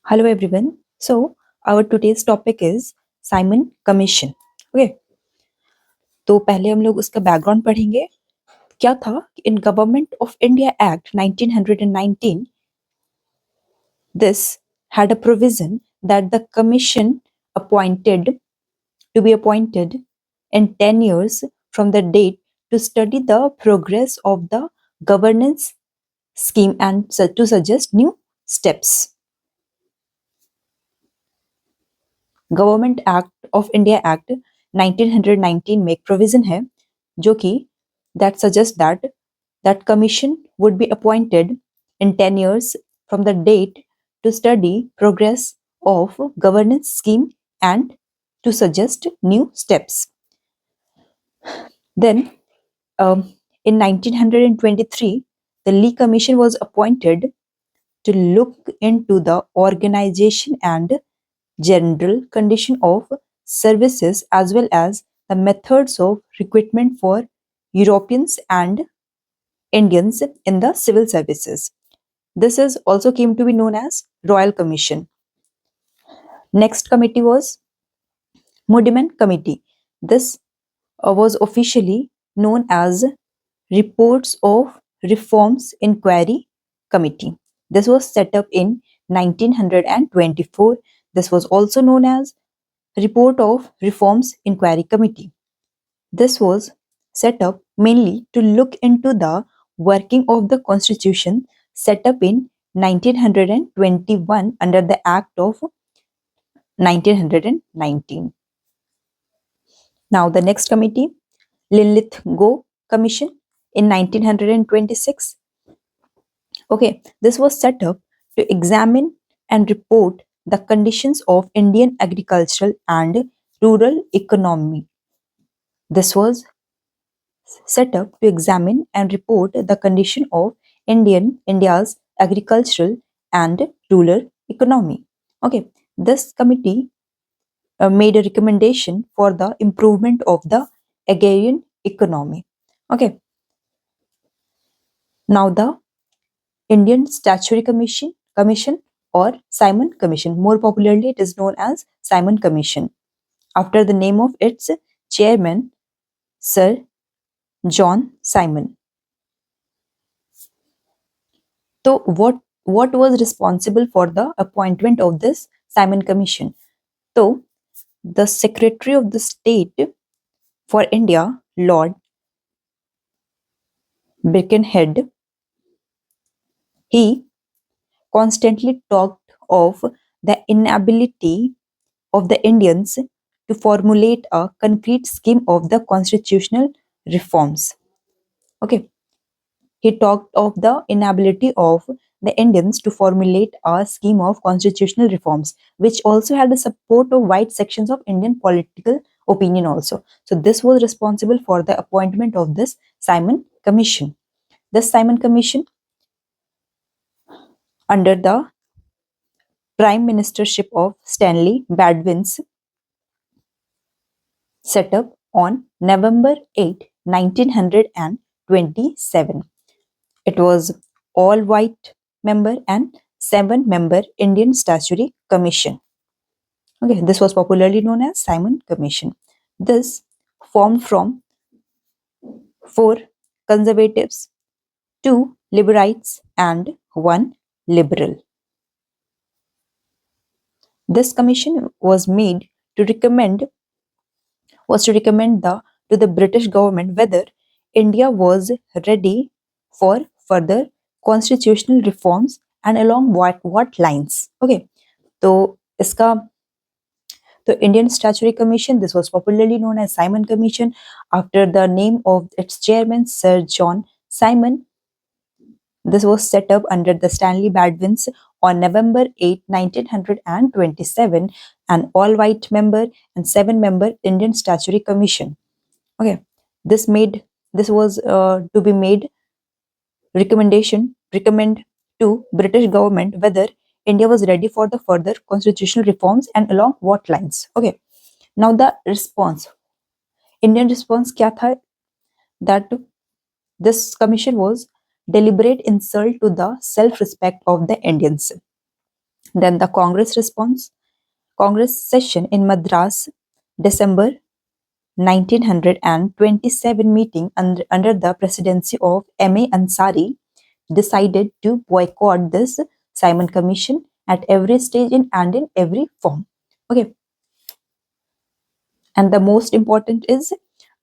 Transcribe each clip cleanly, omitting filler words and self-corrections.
Hello everyone. So our today's topic is Simon Commission. Okay. तो पहले हम लोग उसका बैकग्राउंड पढ़ेंगे. क्या था in government of India act 1919 this had a provision that the commission appointed to be appointed in 10 years from the date to study the progress of the governance scheme and to suggest new steps. Government act of India act 1919 में एक provision है जो कि that suggest that commission would be appointed in 10 years from the date to study progress of governance scheme and to suggest new steps. Then in 1923 the Lee Commission was appointed to look into the organization and general condition of services as well as the methods of recruitment for Europeans and Indians in the civil services. This is also came to be known as Royal Commission. Next committee was Muddiman Committee. This was officially known as Reports of Reforms Inquiry Committee. This was set up in 1924. This was also known as Report of Reforms Inquiry Committee. This was set up mainly to look into the working of the constitution set up in 1921 under the Act of 1919. Now the next committee, Lilith-Go Commission in 1926. Okay, this was set up to examine and report the conditions of Indian agricultural and rural economy. This was set up to examine and report the condition of India's agricultural and rural economy. Okay, this committee made a recommendation for the improvement of the agrarian economy. Okay, now the Indian Statutory Commission or Simon Commission. More popularly, it is known as Simon Commission after the name of its chairman, Sir John Simon. So what was responsible for the appointment of this Simon Commission? So the Secretary of the State for India, Lord Birkenhead, he constantly talked of the inability of the Indians to formulate a concrete scheme of the constitutional reforms. Okay. He talked of the inability of the Indians to formulate a scheme of constitutional reforms, which also had the support of wide sections of Indian political opinion also. So this was responsible for the appointment of this Simon Commission. This Simon Commission, under the Prime Ministership of Stanley Badwins, set up on November 8, 1927. It was all white member and 7-member Indian Statutory Commission. Okay, this was popularly known as Simon Commission. This formed from 4 conservatives, 2 liberites and 1 liberal. This commission was made to recommend to the British government whether India was ready for further constitutional reforms and along what lines. Okay, so the Indian Statutory Commission, this was popularly known as Simon Commission after the name of its chairman, Sir John Simon. This was set up under the Stanley Badwins on November 8, 1927, an all-white member and 7-member Indian Statutory Commission. Okay, this was to be made recommend to British government whether India was ready for the further constitutional reforms and along what lines. Okay, now the response. Indian response kya tha? That this commission was deliberate insult to the self-respect of the Indians. Then the Congress session in Madras, December 1927 meeting under the presidency of M.A. Ansari decided to boycott this Simon Commission at every stage and in every form. Okay, and the most important is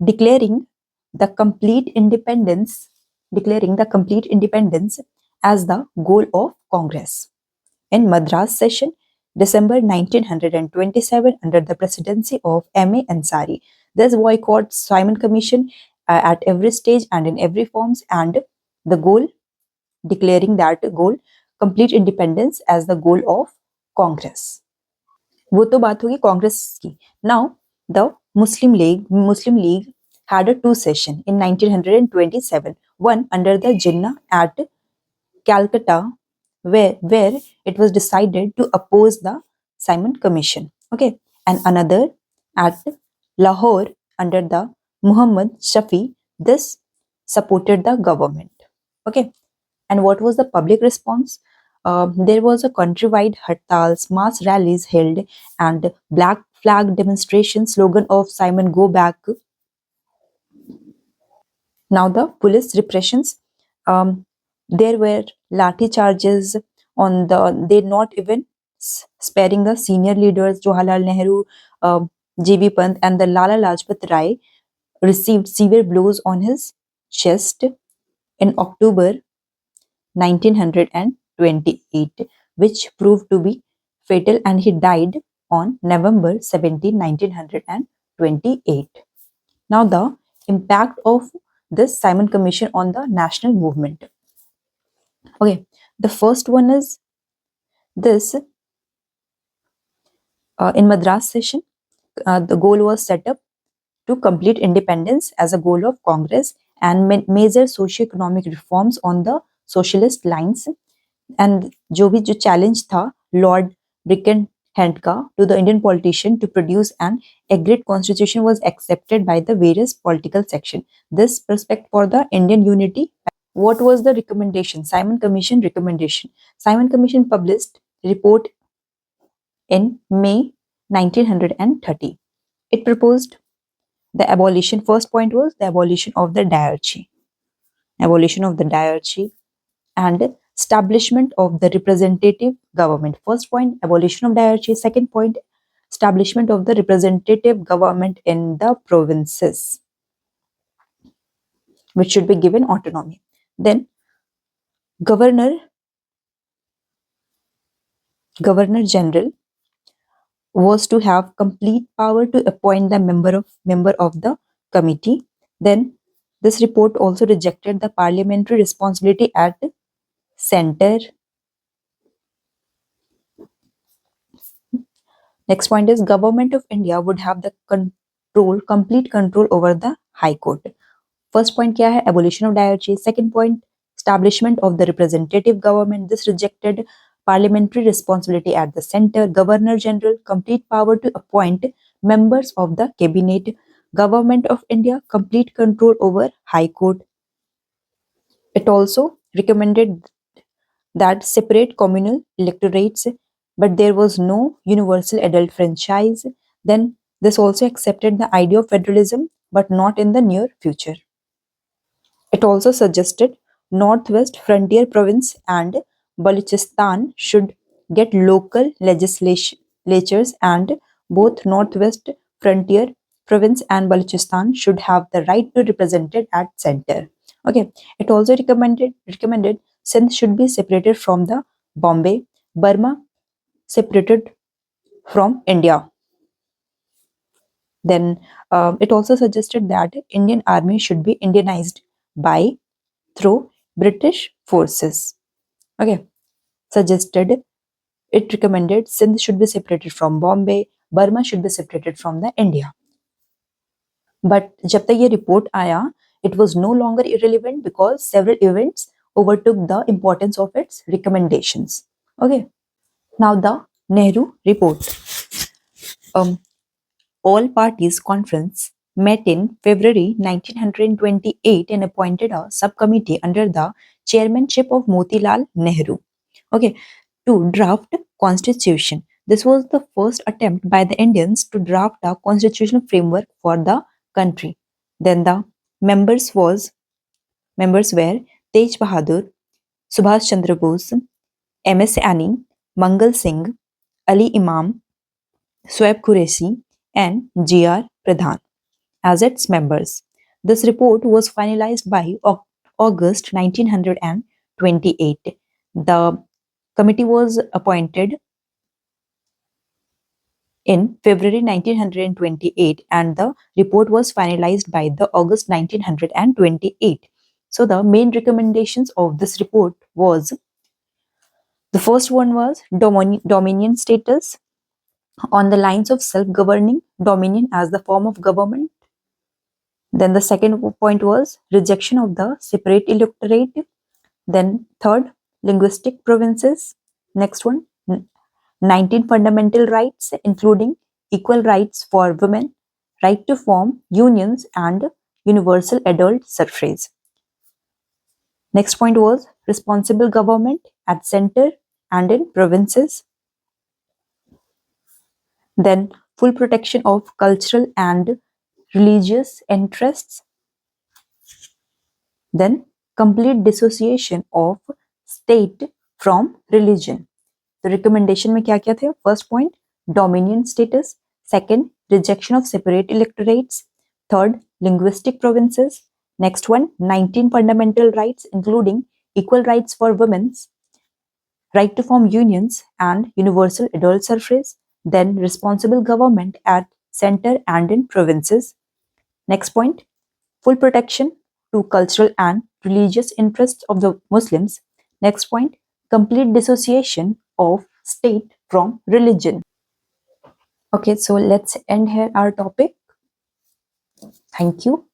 declaring the complete independence, declaring the complete independence as the goal of Congress. In Madras session, December 1927, under the presidency of M.A. Ansari, this boycott Simon Commission at every stage and in every forms, and the goal, declaring that goal, complete independence as the goal of Congress. वो तो बात होगी कांग्रेस की. Now the Muslim League had a two session in 1927, one under the Jinnah at Calcutta, where it was decided to oppose the Simon Commission. Okay, and another at Lahore under the Muhammad Shafi. This supported the government. Okay, and what was the public response? There was a countrywide hartals, mass rallies held, and black flag demonstration slogan of Simon Go Back. Now the police repressions, there were lathi charges on the, they not even sparing the senior leaders Jawaharlal Nehru, G.V. Pant, and the Lala Lajpat Rai received severe blows on his chest in October 1928, which proved to be fatal, and he died on November 17, 1928. Now the impact of this Simon Commission on the national movement. Okay, the first one is this, in Madras session, the goal was set up to complete independence as a goal of Congress and major socio-economic reforms on the socialist lines. And जो challenge था Lord Birkenhead का to the Indian politician to produce an agreed constitution was accepted by the various political section. This prospect for the Indian unity. What was the recommendation? Simon Commission recommendation. Simon Commission published report in May 1930. It proposed the abolition. First point was the abolition of the diarchy. Abolition of the diarchy and establishment of the representative government. First point, abolition of diarchy. Second point, establishment of the representative government in the provinces, which should be given autonomy. Then Governor General was to have complete power to appoint the member of the committee. Then this report also rejected the parliamentary responsibility at center. Next point is government of India would have the complete control over the High Court. First point क्या है? Abolition of diarchy. Second point, establishment of the representative government. This rejected parliamentary responsibility at the center. Governor General complete power to appoint members of the cabinet. Government of India complete control over High Court. It also recommended that separate communal electorates, but there was no universal adult franchise. Then this also accepted the idea of federalism, but not in the near future. It also suggested Northwest Frontier Province and Balochistan should get local legislatures, and both Northwest Frontier Province and Balochistan should have the right to represented at center. Okay, it also recommended Sindh should be separated from the Bombay, Burma separated from India. Then it also suggested that Indian army should be Indianized by through British forces. Okay, suggested, it recommended Sindh should be separated from Bombay, Burma should be separated from the India. But जब तक ये report आया, it was no longer irrelevant because several events overtook the importance of its recommendations. Okay, now the Nehru report. All Parties Conference met in February 1928 and appointed a subcommittee under the chairmanship of Motilal Nehru. Okay, to draft constitution. This was the first attempt by the Indians to draft a constitutional framework for the country. Then the members was members were Tej Bahadur, Subhash Chandra Bose, M.S. Annie, Mangal Singh, Ali Imam, Swab Qureshi, and G.R. Pradhan as its members. This report was finalized by August 1928. The committee was appointed in February 1928 and the report was finalized by the August 1928. So the main recommendations of this report was the first one was dominion status on the lines of self-governing dominion as the form of government. Then the second point was rejection of the separate electorate. Then third, linguistic provinces. Next one, 19 fundamental rights, including equal rights for women, right to form unions, and universal adult suffrage. Next point was responsible government at center and in provinces. Then full protection of cultural and religious interests. Then complete dissociation of state from religion. तो recommendation में क्या क्या थे? First point dominion status, second rejection of separate electorates, third linguistic provinces, next one 19 fundamental rights including equal rights for women, right to form unions and universal adult suffrage, then responsible government at center and in provinces. Next point, full protection to cultural and religious interests of the Muslims. Next point, complete dissociation of state from religion. Okay, so let's end here our topic. Thank you.